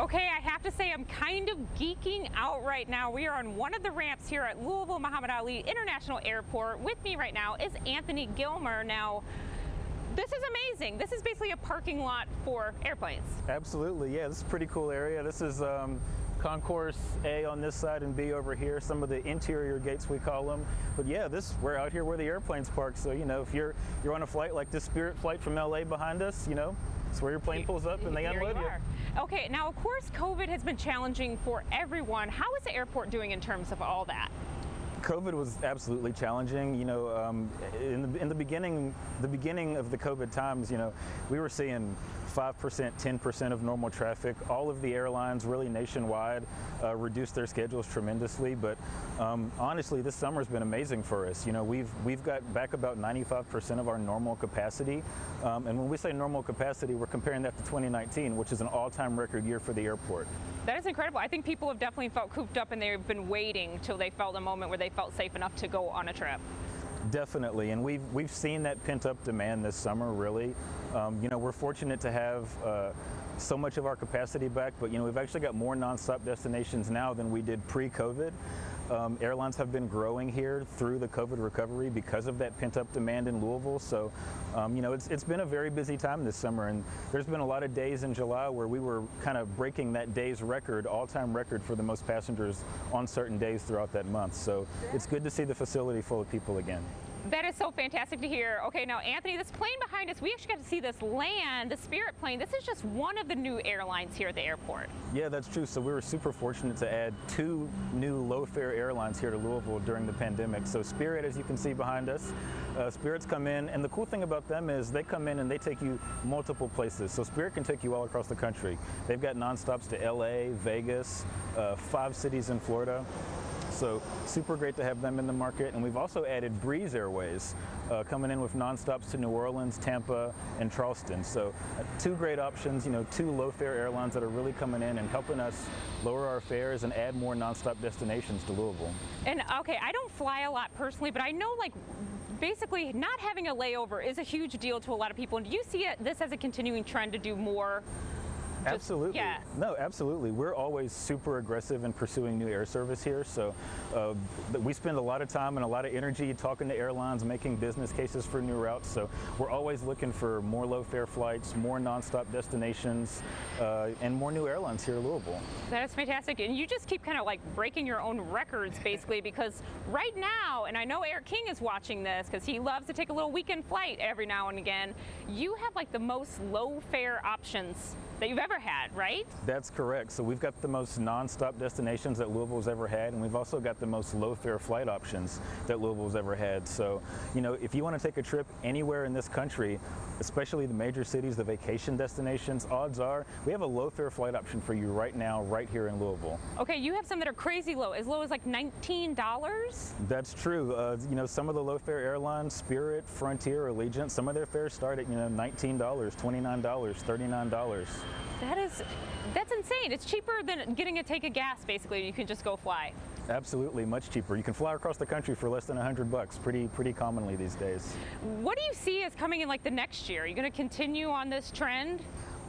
Okay, I have to say I'm kind of geeking out right now. We are on one of the ramps here at Louisville Muhammad Ali International Airport. With me right now is Anthony Gilmer. Now, this is amazing. This is basically a parking lot for airplanes. Absolutely, yeah, this is a pretty cool area. This is Concourse A on this side and B over here, some of the interior gates we call them. But yeah, we're out here where the airplanes park. So, you know, if you're on a flight like this Spirit flight from LA behind us, you know, it's where your plane pulls up and they unload you. Okay, now of course COVID has been challenging for everyone. How is the airport doing in terms of all that? COVID was absolutely challenging. You know, in the beginning of the COVID times, you know, we were seeing 5%, 10% of normal traffic. All of the airlines, really nationwide, reduced their schedules tremendously. But honestly, this summer's been amazing for us. You know, we've got back about 95% of our normal capacity. And when we say normal capacity, we're comparing that to 2019, which is an all-time record year for the airport. That is incredible. I think people have definitely felt cooped up and they've been waiting till they felt a moment where they felt safe enough to go on a trip. Definitely, and we've seen that pent-up demand this summer, really. You know, we're fortunate to have so much of our capacity back, but you know, we've actually got more nonstop destinations now than we did pre-COVID. Airlines have been growing here through the COVID recovery because of that pent-up demand in Louisville. So, you know, it's been a very busy time this summer, and there's been a lot of days in July where we were kind of breaking that day's record, all-time record for the most passengers on certain days throughout that month. So it's good to see the facility full of people again. That is so fantastic to hear. Okay, now Anthony, this plane behind us, we actually got to see this land, the Spirit plane. This is just one of the new airlines here at the airport. Yeah, that's true. So we were super fortunate to add 2 new low-fare airlines here to Louisville during the pandemic. So Spirit, as you can see behind us, Spirit's come in, and the cool thing about them is they come in and they take you multiple places. So Spirit can take you all across the country. They've got nonstops to LA, Vegas, 5 cities in Florida. So super great to have them in the market. And we've also added Breeze Airways coming in with nonstops to New Orleans, Tampa, and Charleston. So 2 great options, you know, 2 low-fare airlines that are really coming in and helping us lower our fares and add more nonstop destinations to Louisville. And okay, I don't fly a lot personally, but I know like basically not having a layover is a huge deal to a lot of people. And do you see this as a continuing trend to do more? Absolutely. Yeah. No, absolutely. We're always super aggressive in pursuing new air service here. So we spend a lot of time and a lot of energy talking to airlines, making business cases for new routes. So we're always looking for more low-fare flights, more nonstop destinations, and more new airlines here in Louisville. That is fantastic. And you just keep kind of like breaking your own records, basically, because right now, and I know Eric King is watching this because he loves to take a little weekend flight every now and again, you have like the most low-fare options that you've ever had, right? That's correct. So we've got the most nonstop destinations that Louisville's ever had, and we've also got the most low-fare flight options that Louisville's ever had. So, you know, if you want to take a trip anywhere in this country, especially the major cities, the vacation destinations, odds are we have a low-fare flight option for you right now, right here in Louisville. Okay, you have some that are crazy low as like $19? That's true. You know, some of the low-fare airlines, Spirit, Frontier, Allegiant, some of their fares start at, you know, $19, $29, $39. That's insane. It's cheaper than getting a tank of gas, basically. You can just go fly. Absolutely, much cheaper. You can fly across the country for less than $100 pretty commonly these days. What do you see as coming in like the next year? Are you going to continue on this trend?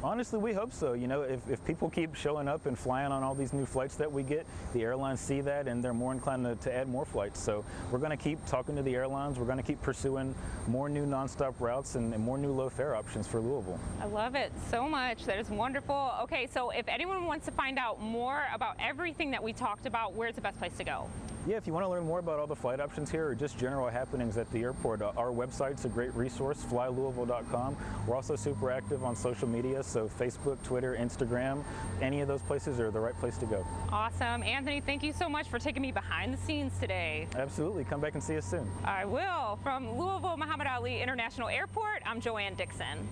Honestly, we hope so. You know, if people keep showing up and flying on all these new flights that we get, the airlines see that and they're more inclined to add more flights. So we're going to keep talking to the airlines. We're going to keep pursuing more new nonstop routes and more new low-fare options for Louisville. I love it so much. That is wonderful. Okay, so if anyone wants to find out more about everything that we talked about, where's the best place to go? Yeah, if you want to learn more about all the flight options here or just general happenings at the airport, our website's a great resource, flylouisville.com. We're also super active on social media, so Facebook, Twitter, Instagram, any of those places are the right place to go. Awesome. Anthony, thank you so much for taking me behind the scenes today. Absolutely. Come back and see us soon. I will. From Louisville Muhammad Ali International Airport, I'm Joanne Dixon.